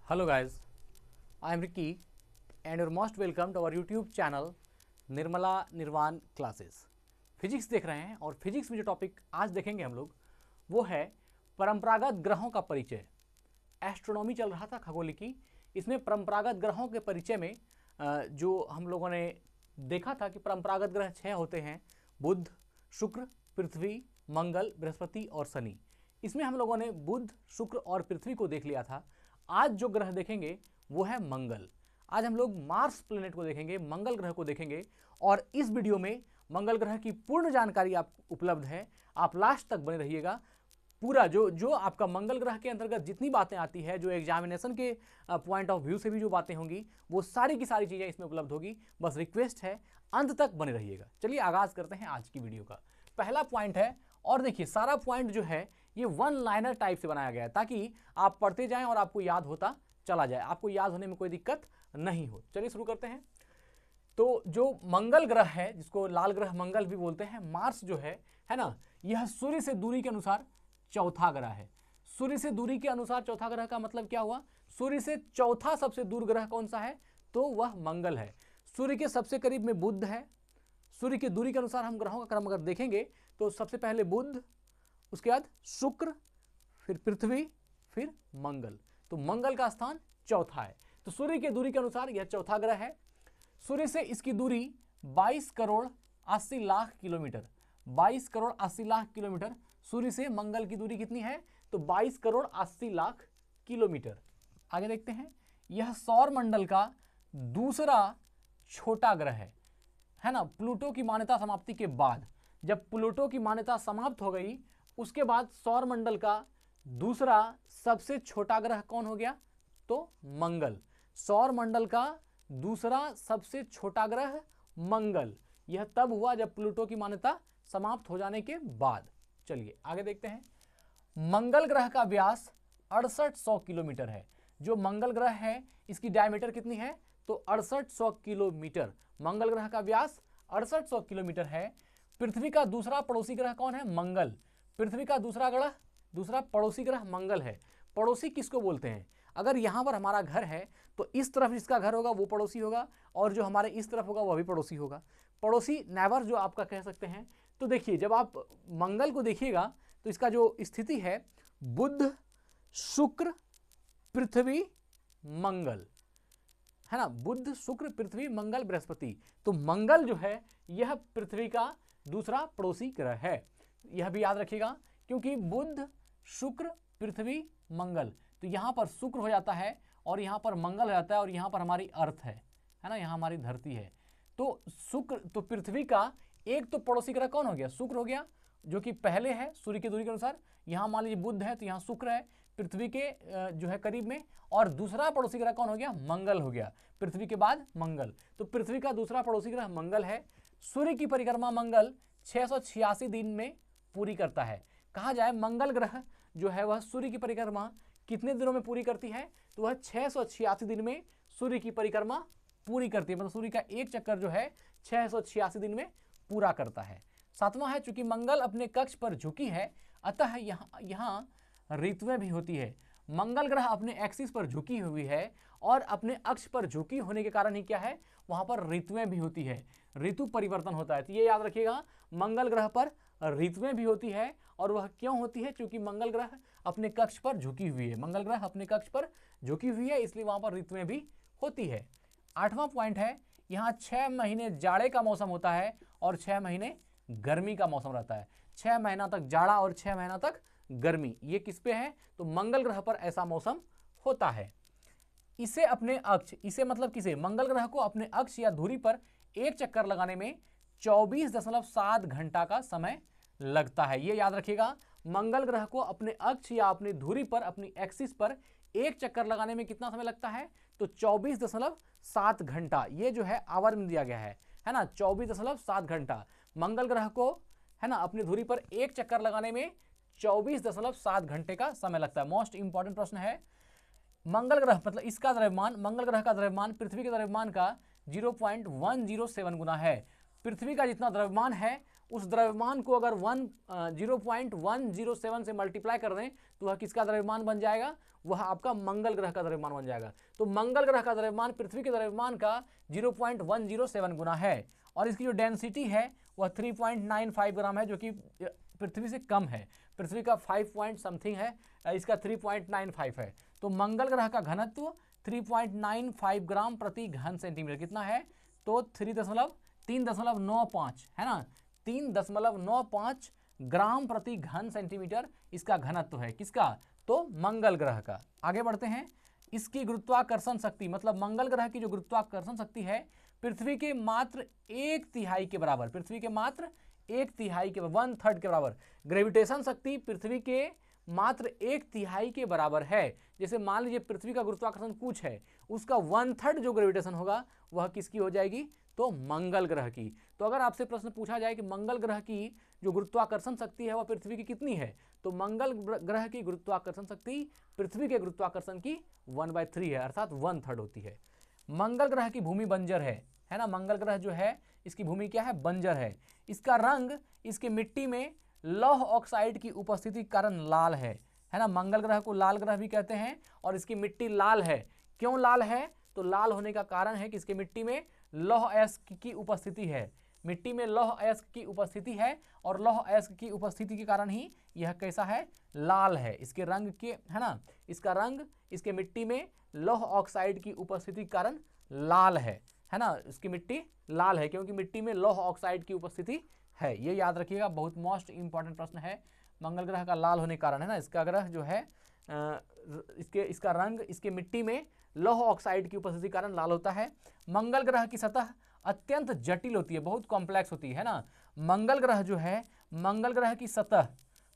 Hello guys, I am Ricky and you're most welcome to our YouTube channel Nirmala निर्वाण classes. Physics देख रहे हैं और फिजिक्स में जो टॉपिक आज देखेंगे हम लोग वो है परंपरागत ग्रहों का परिचय। एस्ट्रोनॉमी चल रहा था खगोलिकी, इसमें परंपरागत ग्रहों के परिचय में जो हम लोगों ने देखा था कि परंपरागत ग्रह 6 होते हैं, बुध, शुक्र, पृथ्वी, मंगल, बृहस्पति और शनि। इसमें हम लोगों ने बुध, शुक्र और पृथ्वी को देख लिया था। आज जो ग्रह देखेंगे वो है मंगल। आज हम लोग मार्स प्लेनेट को देखेंगे, मंगल ग्रह को देखेंगे और इस वीडियो में मंगल ग्रह की पूर्ण जानकारी आप उपलब्ध है। आप लास्ट तक बने रहिएगा। पूरा जो आपका मंगल ग्रह के अंतर्गत जितनी बातें आती है, जो एग्जामिनेशन के पॉइंट ऑफ व्यू से भी जो बातें होंगी, वो सारी की सारी चीज़ें इसमें उपलब्ध होगी। बस रिक्वेस्ट है अंत तक बने रहिएगा। चलिए आगाज करते हैं आज की वीडियो का। पहला पॉइंट है, और देखिए सारा पॉइंट जो है ये वन लाइनर टाइप से बनाया गया है ताकि आप पढ़ते जाएं और आपको याद होता चला जाए, आपको याद होने में कोई दिक्कत नहीं हो। चलिए शुरू करते हैं। तो जो मंगल ग्रह है, जिसको लाल ग्रह मंगल भी बोलते हैं, मार्स जो है ना, यह सूर्य से दूरी के अनुसार चौथा ग्रह है। सूर्य से दूरी के अनुसार चौथा ग्रह का मतलब क्या हुआ? सूर्य से चौथा सबसे दूर ग्रह कौन सा है? तो वह मंगल है। सूर्य के सबसे करीब में बुध है। सूर्य की दूरी के अनुसार हम ग्रहों का क्रम अगर देखेंगे तो सबसे पहले बुध, उसके बाद शुक्र, फिर पृथ्वी, फिर मंगल। तो मंगल का स्थान चौथा है। तो सूर्य की दूरी के अनुसार यह चौथा ग्रह है। सूर्य से इसकी दूरी 22 करोड़ 80 लाख किलोमीटर। 22 करोड़ 80 लाख किलोमीटर सूर्य से मंगल की दूरी कितनी है? तो 22 करोड़ 80 लाख किलोमीटर। आगे देखते हैं। यह सौर मंडल का दूसरा छोटा ग्रह है ना। प्लूटो की मान्यता समाप्ति के बाद, जब प्लूटो की मान्यता समाप्त हो गई, उसके बाद सौर मंडल का दूसरा सबसे छोटा ग्रह कौन हो गया? तो मंगल। सौर मंडल का दूसरा सबसे छोटा ग्रह मंगल। यह तब हुआ जब प्लूटो की मान्यता समाप्त हो जाने के बाद। चलिए आगे देखते हैं। मंगल ग्रह का व्यास 6800 किलोमीटर है। जो मंगल ग्रह है इसकी डायमीटर कितनी है? तो 6800 किलोमीटर। मंगल ग्रह का व्यास 6800 किलोमीटर है। पृथ्वी का दूसरा पड़ोसी ग्रह कौन है? मंगल। पृथ्वी का दूसरा पड़ोसी ग्रह मंगल है। पड़ोसी किसको बोलते हैं? अगर यहाँ पर हमारा घर है तो इस तरफ जिसका घर होगा वो पड़ोसी होगा, और जो हमारे इस तरफ होगा वह भी पड़ोसी होगा। पड़ोसी नेबर जो आपका कह सकते हैं। तो देखिए जब आप मंगल को देखिएगा तो इसका जो स्थिति है, बुध, शुक्र, पृथ्वी, मंगल है ना। बुध, शुक्र, पृथ्वी, मंगल, बृहस्पति। तो मंगल जो है यह पृथ्वी का दूसरा पड़ोसी ग्रह है। यह भी याद रखिएगा, क्योंकि बुध, शुक्र, पृथ्वी, मंगल, तो यहां पर शुक्र हो जाता है और यहां पर मंगल हो जाता है, और यहां पर हमारी अर्थ है ना, यहां हमारी धरती है। तो शुक्र, तो पृथ्वी का एक तो पड़ोसी ग्रह कौन हो गया? शुक्र हो गया, जो कि पहले है सूर्य की दूरी के अनुसार। यहां मान लीजिए बुध है तो यहां शुक्र है पृथ्वी के जो है करीब में, और दूसरा पड़ोसी ग्रह कौन हो गया? मंगल हो गया, पृथ्वी के बाद मंगल। तो पृथ्वी का दूसरा पड़ोसी ग्रह मंगल है। सूर्य की परिक्रमा मंगल 686 दिन में पूरी करता है। कहा जाए मंगल ग्रह जो है वह सूर्य की परिक्रमा कितने दिनों में पूरी करती है? तो वह 686 दिन में सूर्य की परिक्रमा पूरी करती है। मतलब सूर्य का एक चक्कर जो है 686 दिन में पूरा करता है। सातवां है, चूंकि मंगल अपने कक्ष पर झुकी है, अतः यहाँ ऋतुएं भी होती है। मंगल ग्रह अपने एक्सिस पर झुकी हुई है और अपने अक्ष पर झुकी होने के कारण ही क्या है? वहां पर ऋतुएं भी होती है, ऋतु परिवर्तन होता है। तो ये याद रखिएगा, मंगल ग्रह पर ऋतुएं भी होती है। और वह क्यों होती है? क्योंकि मंगल ग्रह अपने कक्ष पर झुकी हुई है। मंगल ग्रह अपने कक्ष पर झुकी हुई है, इसलिए वहां पर ऋतुएं भी होती है। आठवां पॉइंट है, यहाँ 6 महीने जाड़े का मौसम होता है और 6 महीने गर्मी का मौसम रहता है। 6 महीना तक जाड़ा और 6 महीना तक गर्मी। ये किस पे है? तो मंगल ग्रह पर ऐसा मौसम होता है। इसे अपने अक्ष, इसे मतलब किसे? मंगल ग्रह को अपने अक्ष या धुरी पर एक चक्कर लगाने में 24.7 घंटा का समय लगता है। ये याद रखिएगा, मंगल ग्रह को अपने अक्ष या अपनी धुरी पर, अपनी एक्सिस पर एक चक्कर लगाने में कितना समय लगता है? तो 24.7 घंटा। ये जो है आवर में दिया गया है ना, 24.7 घंटा। मंगल ग्रह को है ना अपनी धुरी पर एक चक्कर लगाने में 24.7 घंटे का समय लगता है। मोस्ट इंपॉर्टेंट प्रश्न है। मंगल ग्रह मतलब इसका द्रव्यमान, मंगल ग्रह का द्रव्यमान पृथ्वी के द्रव्यमान का 0.107 गुना है। पृथ्वी का जितना द्रव्यमान है उस द्रव्यमान को अगर 0.107 से मल्टीप्लाई कर दें तो वह किसका द्रव्यमान बन जाएगा, वह आपका मंगल ग्रह का द्रव्यमान बन जाएगा। तो मंगल ग्रह का द्रव्यमान पृथ्वी के द्रव्यमान का 0.107 गुना है और इसकी जो डेंसिटी है वह 3.95 ग्राम है, जो कि पृथ्वी से कम है। पृथ्वी का 5 पॉइंट समथिंग है, इसका 3.95 है। तो मंगल ग्रह का घनत्व 3.95 ग्राम प्रति घन सेंटीमीटर कितना है, तो 3.95 है ना, 3.95 ग्राम प्रति घन सेंटीमीटर इसका घनत्व है। किसका, तो मंगल ग्रह का। आगे बढ़ते हैं। इसकी गुरुत्वाकर्षण शक्ति, मतलब मंगल ग्रह की जो गुरुत्वाकर्षण शक्ति है पृथ्वी के मात्र 1/3 के बराबर, पृथ्वी के मात्र 1/3 के, 1/3 के बराबर। ग्रेविटेशन शक्ति पृथ्वी के मात्र 1/3 के बराबर है। जैसे मान लीजिए पृथ्वी का गुरुत्वाकर्षण कुछ है, उसका 1/3 जो ग्रेविटेशन होगा वह किसकी हो जाएगी, तो मंगल ग्रह की। तो अगर आपसे प्रश्न पूछा जाए कि मंगल ग्रह की जो गुरुत्वाकर्षण शक्ति है वह पृथ्वी की कितनी है, तो मंगल ग्रह की गुरुत्वाकर्षण शक्ति पृथ्वी के गुरुत्वाकर्षण की 1/3 है, अर्थात 1/3 होती है। मंगल ग्रह की भूमि बंजर है ना, मंगल ग्रह जो है इसकी भूमि क्या है, बंजर है। इसका रंग इसके मिट्टी में लौह ऑक्साइड की उपस्थिति के कारण लाल है ना, मंगल ग्रह को लाल ग्रह भी कहते हैं और इसकी मिट्टी लाल है। क्यों लाल है, तो लाल होने का कारण है कि इसके मिट्टी में लौह अयस्क की उपस्थिति है, मिट्टी में लौह अयस्क की उपस्थिति है और लौह अयस्क की उपस्थिति के कारण ही यह कैसा है, लाल है। इसके रंग के, है ना, इसका रंग इसके मिट्टी में लौह ऑक्साइड की उपस्थिति के कारण लाल है ना, इसकी मिट्टी लाल है क्योंकि मिट्टी में लौह ऑक्साइड की उपस्थिति है। ये याद रखिएगा, बहुत मोस्ट इंपॉर्टेंट प्रश्न है। मंगल ग्रह का लाल होने के कारण, है ना, इसका ग्रह जो है इसका रंग इसके मिट्टी में लौह ऑक्साइड की उपस्थिति के कारण लाल होता है। मंगल ग्रह की सतह अत्यंत जटिल होती है, बहुत कॉम्प्लेक्स होती है ना। मंगल ग्रह जो है, मंगल ग्रह की सतह,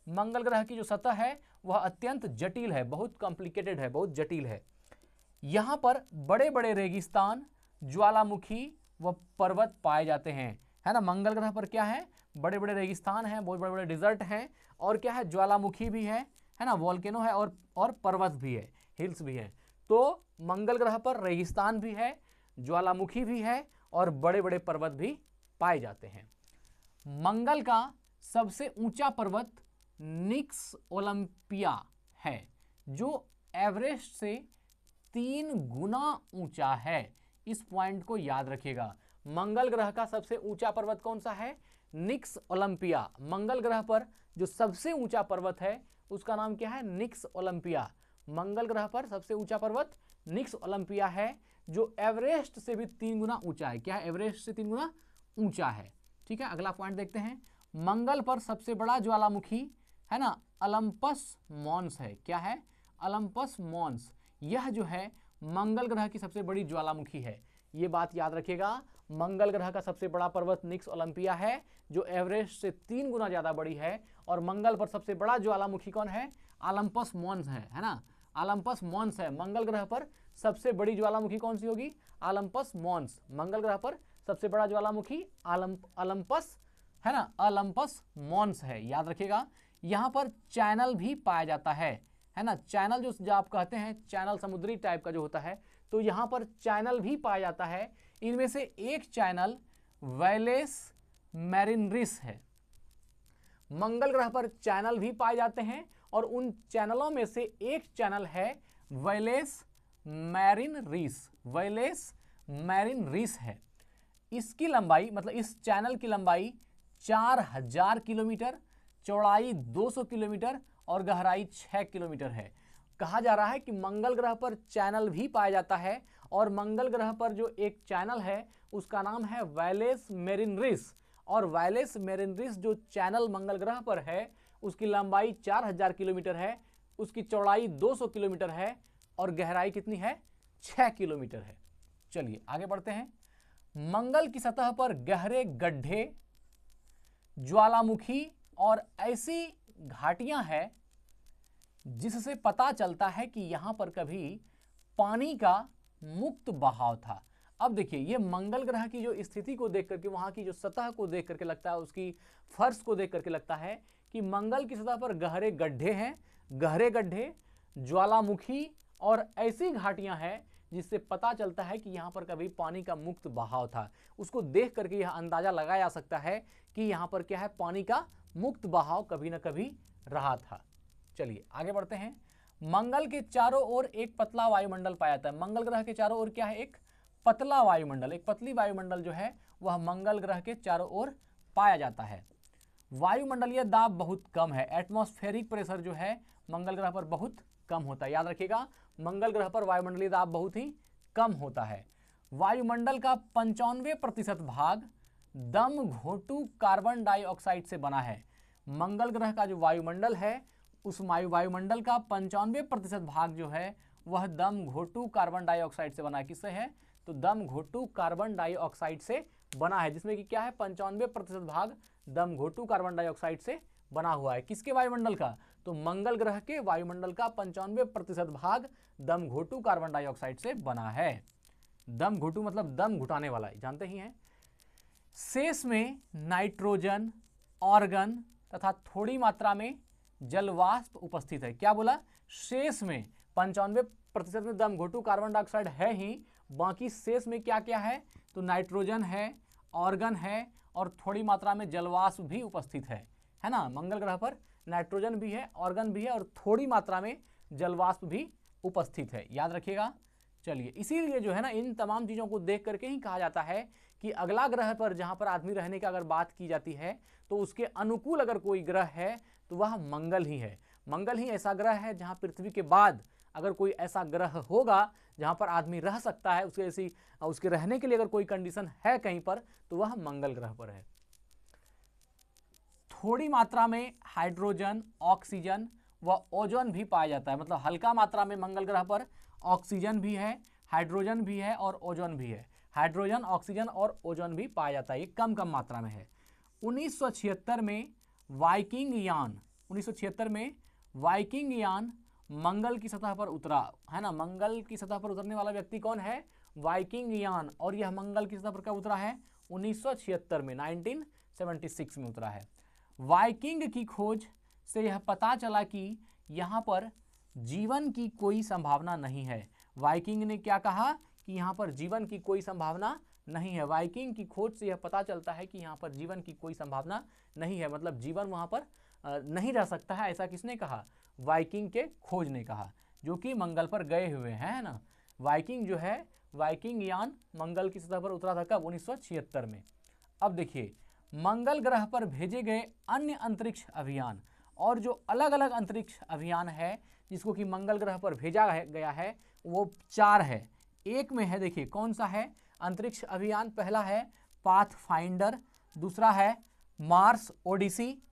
मंगल ग्रह की जो सतह है वह अत्यंत जटिल है, बहुत कॉम्प्लिकेटेड है, बहुत जटिल है। यहाँ पर बड़े बड़े रेगिस्तान, ज्वालामुखी व पर्वत पाए जाते हैं, है ना। मंगल ग्रह पर क्या है, बड़े बड़े रेगिस्तान हैं, बहुत बड़े बड़े डिजर्ट हैं और क्या है, ज्वालामुखी भी है ना, वॉल्केनो है और पर्वत भी है, हिल्स भी है। तो मंगल ग्रह पर रेगिस्तान भी है, ज्वालामुखी भी है और बड़े बड़े पर्वत भी पाए जाते हैं। मंगल का सबसे ऊंचा पर्वत निक्स ओलंपिया है, जो एवरेस्ट से 3 गुना ऊंचा है। इस पॉइंट को याद रखिएगा। मंगल ग्रह का सबसे ऊंचा पर्वत कौन सा है, निक्स ओलंपिया। मंगल ग्रह पर जो सबसे ऊंचा पर्वत है उसका नाम क्या है, निक्स ओलंपिया। मंगल ग्रह पर सबसे ऊंचा पर्वत निक्स ओलंपिया है, जो एवरेस्ट से भी 3 गुना ऊंचा है। क्या है, एवरेस्ट से 3 गुना ऊंचा है। ठीक है, अगला पॉइंट देखते हैं। मंगल पर सबसे बड़ा ज्वालामुखी, है ना, ओलंपस मॉन्स है। क्या है, ओलंपस मॉन्स। यह जो है मंगल ग्रह की सबसे बड़ी ज्वालामुखी है, ये बात याद रखिएगा। मंगल ग्रह का सबसे बड़ा पर्वत निक्स ओलंपिया है, जो एवरेस्ट से 3 गुना ज़्यादा बड़ी है। और मंगल पर सबसे बड़ा ज्वालामुखी कौन है, ओलंपस मॉन्स है ना, ओलंपस मॉन्स है। मंगल ग्रह पर सबसे बड़ी ज्वालामुखी कौन सी होगी, ओलंपस मॉन्स। मंगल ग्रह पर सबसे बड़ा ज्वालामुखी ओलंपस, है ना, ओलंपस मॉन्स है, याद रखिएगा। यहाँ पर चैनल भी पाया जाता है ना, चैनल जो आप कहते हैं, चैनल समुद्री टाइप का जो होता है, तो यहाँ पर चैनल भी पाया जाता है। इनमें से एक चैनल वैलेस मैरिनरिस है। मंगल ग्रह पर चैनल भी पाए जाते हैं और उन चैनलों में से एक चैनल है वैलेस मैरिनरिस, वैलेस मैरिनरिस है। इसकी लंबाई, मतलब इस चैनल की लंबाई 4000 किलोमीटर, चौड़ाई 200 किलोमीटर और गहराई 6 किलोमीटर है। कहा जा रहा है कि मंगल ग्रह पर चैनल भी पाया जाता है और मंगल ग्रह पर जो एक चैनल है उसका नाम है वैलेस मैरिनरिस। और वैलेस मैरिनरिस जो चैनल मंगल ग्रह पर है उसकी लंबाई 4000 किलोमीटर है, उसकी चौड़ाई 200 किलोमीटर है और गहराई कितनी है, 6 किलोमीटर है। चलिए आगे बढ़ते हैं। मंगल की सतह पर गहरे गड्ढे, ज्वालामुखी और ऐसी घाटियां हैं जिससे पता चलता है कि यहां पर कभी पानी का मुक्त बहाव था। अब देखिए, ये मंगल ग्रह की जो स्थिति को देख करके, वहां की जो सतह को देख करके लगता है, उसकी फर्श को देख करके लगता है कि मंगल की सतह पर गहरे गड्ढे हैं, गहरे गड्ढे, ज्वालामुखी और ऐसी घाटियां हैं जिससे पता चलता है कि यहाँ पर कभी पानी का मुक्त बहाव था। उसको देख करके यह अंदाजा लगाया जा सकता है कि यहाँ पर क्या है, पानी का मुक्त बहाव कभी ना कभी रहा था। चलिए आगे बढ़ते हैं। मंगल के चारों ओर एक पतला वायुमंडल पाया जाता है। मंगल ग्रह के चारों ओर क्या है, एक पतला वायुमंडल, एक पतली वायुमंडल जो है वह मंगल ग्रह के चारों ओर पाया जाता है। वायुमंडलीय दाब बहुत कम है। एटमॉस्फेरिक प्रेशर जो है मंगल ग्रह पर बहुत कम होता है। याद रखिएगा, मंगल ग्रह पर वायुमंडलीय दाब बहुत ही कम होता है। वायुमंडल का 95% भाग दम घोटू कार्बन डाइऑक्साइड से बना है। मंगल ग्रह का जो वायुमंडल है उस वायुमंडल का 95% भाग जो है वह दम घोटू कार्बन डाइऑक्साइड से बना है। किससे है, तो दम घोटू कार्बन डाइऑक्साइड से बना है, जिसमें कि क्या है 95% भाग दम घोटू कार्बन डाइऑक्साइड से बना हुआ है। किसके वायुमंडल का, तो मंगल ग्रह के वायुमंडल का 95% भाग दम घोटू कार्बन डाइऑक्साइड से बना है। दम घोटू मतलब दम घुटाने वाला, जानते ही हैं। शेष में नाइट्रोजन, ऑर्गन तथा थोड़ी मात्रा में जलवाष्प उपस्थित है। क्या बोला, शेष में 95% में दम घोटू कार्बन डाइऑक्साइड है ही, बाकी शेष में क्या क्या है, तो नाइट्रोजन है, ऑर्गन है और थोड़ी मात्रा में जलवाष्प भी उपस्थित है ना। मंगल ग्रह पर नाइट्रोजन भी है, ऑर्गन भी है और थोड़ी मात्रा में जलवाष्प भी उपस्थित है, याद रखिएगा। चलिए, इसीलिए जो है ना, इन तमाम चीज़ों को देख करके ही कहा जाता है कि अगला ग्रह पर जहाँ पर आदमी रहने की अगर बात की जाती है तो उसके अनुकूल अगर कोई ग्रह है तो वह मंगल ही है। मंगल ही ऐसा ग्रह है जहाँ पृथ्वी के बाद अगर कोई ऐसा ग्रह होगा जहाँ पर आदमी रह सकता है, उसके रहने के लिए अगर कोई कंडीशन है कहीं पर, तो वह मंगल ग्रह पर है। थोड़ी मात्रा में हाइड्रोजन, ऑक्सीजन व ओजोन भी पाया जाता है। मतलब हल्का मात्रा में मंगल ग्रह पर ऑक्सीजन भी है, हाइड्रोजन भी है और ओजोन भी है। हाइड्रोजन, ऑक्सीजन और ओजोन भी पाया जाता है, ये कम कम मात्रा में है। 1976 में वाइकिंग यान मंगल की सतह पर उतरा है ना। मंगल की सतह पर उतरने वाला व्यक्ति कौन है, वाइकिंग यान, और यह मंगल की सतह पर कब उतरा है, 1976 में, 1976 में उतरा है। वाइकिंग की खोज से यह पता चला कि यहाँ पर जीवन की कोई संभावना नहीं है। वाइकिंग ने क्या कहा कि यहाँ पर जीवन की कोई संभावना नहीं है। वाइकिंग की खोज से यह पता चलता है कि यहाँ पर जीवन की कोई संभावना नहीं है, मतलब जीवन वहाँ पर नहीं रह सकता है। ऐसा किसने कहा, वाइकिंग के खोज ने कहा, जो कि मंगल पर गए हुए हैं, है ना। वाइकिंग जो है, वाइकिंग यान मंगल की सतह पर उतरा था कब, 1976 में। अब देखिए, मंगल ग्रह पर भेजे गए अन्य अंतरिक्ष अभियान, और जो अलग अलग अंतरिक्ष अभियान है जिसको कि मंगल ग्रह पर भेजा गया है वो 4 है। एक में है, देखिए कौन सा है अंतरिक्ष अभियान, पहला है पाथफाइंडर, दूसरा है मार्स ओडिसी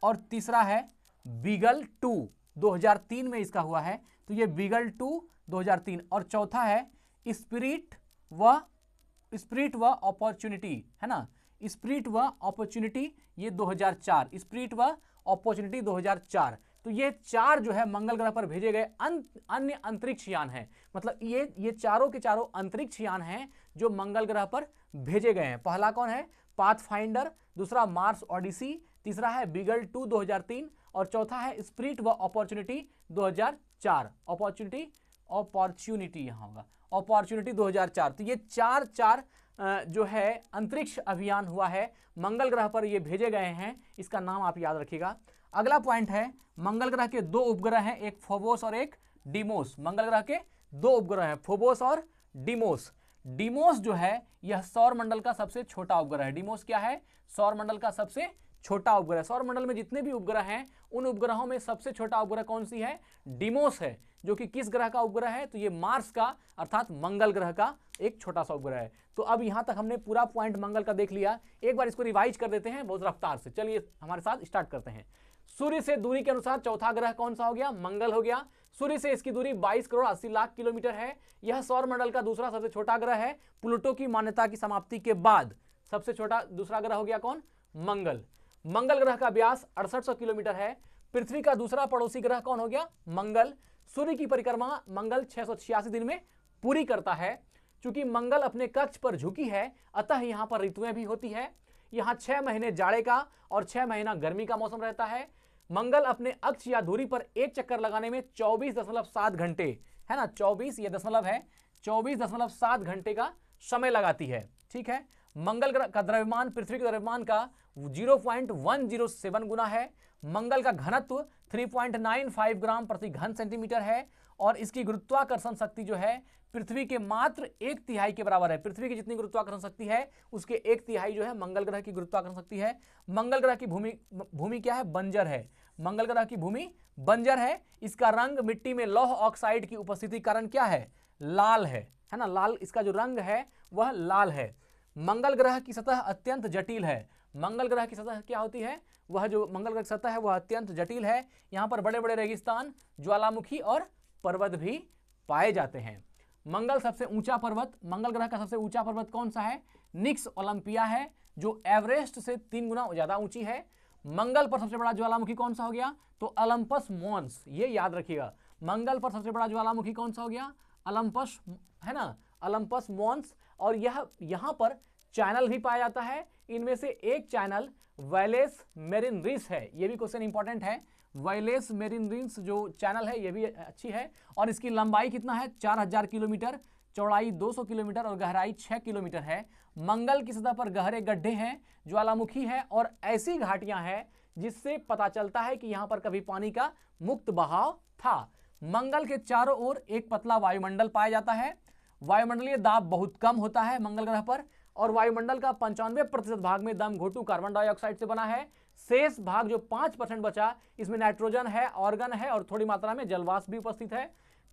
और तीसरा है बीगल 2, 2003 में इसका हुआ है, तो ये बीगल 2 2003, और चौथा है स्पिरिट व अपॉर्चुनिटी, है ना। स्पिरिट व अपॉर्चुनिटी, ये 2004, स्पिरिट व अपॉर्चुनिटी 2004। तो ये 4 जो है मंगल ग्रह पर भेजे गए अन्य अंतरिक्ष यान हैं। मतलब ये चारों के चारों अंतरिक्ष यान हैं जो मंगल ग्रह पर भेजे गए हैं। पहला कौन है, पाथफाइंडर, दूसरा मार्स ओडिसी, तीसरा है बीगल 2 2003 और चौथा है स्पिरिट व अपॉर्चुनिटी 2004। अपॉर्चुनिटी यहाँ होगा, अपॉर्चुनिटी 2004। तो ये 4 जो है अंतरिक्ष अभियान हुआ है मंगल ग्रह पर, ये भेजे गए हैं, इसका नाम आप याद रखिएगा। अगला पॉइंट है, मंगल ग्रह के 2 उपग्रह हैं, एक फोबोस और एक डिमोस। मंगल ग्रह के 2 उपग्रह हैं, फोबोस और डिमोस। डिमोस जो है यह सौर मंडल का सबसे छोटा उपग्रह है। डिमोस क्या है, सौर मंडल का सबसे छोटा उपग्रह। सौर मंडल में जितने भी उपग्रह हैं उन उपग्रहों में सबसे छोटा उपग्रह कौन सी है, डिमोस है, जो कि किस ग्रह का उपग्रह है, तो ये मार्स का अर्थात मंगल ग्रह का एक छोटा सा उपग्रह है। तो अब यहां तक हमने पूरा पॉइंट मंगल का देख लिया, एक बार इसको रिवाइज कर देते हैं बहुत रफ्तार से। चलिए हमारे साथ स्टार्ट करते हैं। सूर्य से दूरी के अनुसार चौथा ग्रह कौन सा हो गया, मंगल हो गया। सूर्य से इसकी दूरी 22 करोड़ 80 लाख किलोमीटर है। यह सौर मंडल का दूसरा सबसे छोटा ग्रह है। प्लूटो की मान्यता की समाप्ति के बाद सबसे छोटा दूसरा ग्रह हो गया कौन, मंगल। मंगल ग्रह का व्यास 6800 किलोमीटर है। पृथ्वी का दूसरा पड़ोसी ग्रह कौन हो गया, मंगल। सूर्य की परिक्रमा मंगल 686 दिन में पूरी करता है। चूंकि मंगल अपने कक्ष पर झुकी है, अतः यहां पर ऋतुएं भी होती है। यहां 6 महीने जाड़े का और 6 महीना गर्मी का मौसम रहता है। मंगल अपने अक्ष या धुरी पर एक चक्कर लगाने में 24.7 घंटे, है ना, 24 ये दशमलव है, 24.7 घंटे का समय लगाती है। ठीक है, मंगल ग्रह का द्रव्यमान पृथ्वी के द्रव्यमान का 0.107 गुना है। मंगल का घनत्व 3.95 ग्राम प्रति घन सेंटीमीटर है और इसकी गुरुत्वाकर्षण शक्ति जो है पृथ्वी के मात्र 1/3 के बराबर है। पृथ्वी की जितनी गुरुत्वाकर्षण शक्ति है उसके 1/3 जो है मंगल ग्रह की गुरुत्वाकर्षण शक्ति है। मंगल ग्रह की भूमि क्या है? बंजर है। मंगल ग्रह की भूमि बंजर है। इसका रंग मिट्टी में लौह ऑक्साइड की उपस्थिति कारण क्या है? लाल है ना। लाल इसका जो रंग है वह लाल है। मंगल ग्रह की सतह अत्यंत जटिल है। मंगल ग्रह की सतह क्या होती है? वह जो मंगल ग्रह की सतह है वह अत्यंत जटिल है। यहाँ पर बड़े बड़े रेगिस्तान, ज्वालामुखी और पर्वत भी पाए जाते हैं। मंगल सबसे ऊंचा पर्वत, मंगल ग्रह का सबसे ऊंचा पर्वत कौन सा है? निक्स ओलंपिया है, जो एवरेस्ट से 3 गुना ज्यादा ऊंची है। मंगल पर सबसे बड़ा ज्वालामुखी कौन सा हो गया? तो ओलंपस मॉन्स, ये याद रखिएगा। मंगल पर सबसे बड़ा ज्वालामुखी कौन सा हो गया? ओलंपस, है ना, ओलंपस मॉन्स। और यह यहाँ पर चैनल भी पाया जाता है। इनमें से एक चैनल वैलेस मेरिनरिस है। ये भी क्वेश्चन इंपॉर्टेंट है। वैलेस मेरिनरिस जो चैनल है ये भी अच्छी है। और इसकी लंबाई कितना है? 4000 किलोमीटर, चौड़ाई 200 किलोमीटर और गहराई 6 किलोमीटर है। मंगल की सतह पर गहरे गड्ढे हैं, ज्वालामुखी है और ऐसी घाटियां हैं जिससे पता चलता है कि यहाँ पर कभी पानी का मुक्त बहाव था। मंगल के चारों ओर एक पतला वायुमंडल पाया जाता है। वायुमंडलीय दाब बहुत कम होता है मंगल ग्रह पर और वायुमंडल का 95% भाग में दम घोटू कार्बन डाइऑक्साइड से बना है। शेष भाग जो 5% बचा, इसमें नाइट्रोजन है, ऑर्गन है और थोड़ी मात्रा में जलवाष्प भी उपस्थित है।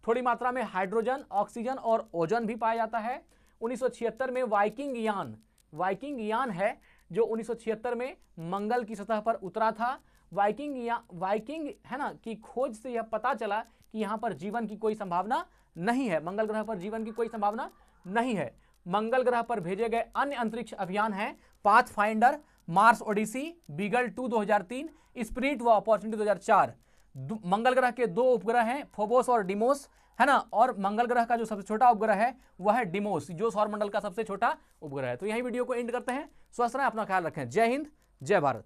थोड़ी मात्रा में हाइड्रोजन, ऑक्सीजन और ओजोन भी पाया जाता है। 1976 में वाइकिंग यान है जो 1976 में मंगल की सतह पर उतरा था। वाइकिंग है ना की खोज से यह पता चला कि यहाँ पर जीवन की कोई संभावना नहीं है। मंगल ग्रह पर जीवन की कोई संभावना नहीं है। मंगल ग्रह पर भेजे गए अन्य अंतरिक्ष अभियान हैं Pathfinder, Mars Odyssey, Beagle 2 2003, Spirit व अपॉर्चुनिटी 2004। मंगल ग्रह के 2 उपग्रह हैं, फोबोस और डिमोस, है ना। और मंगल ग्रह का जो सबसे छोटा उपग्रह है वह है डिमोस, जो सौरमंडल का सबसे छोटा उपग्रह है। तो यही वीडियो को एंड करते हैं। स्वस्थ रहें, अपना ख्याल रखें। जय हिंद, जय भारत।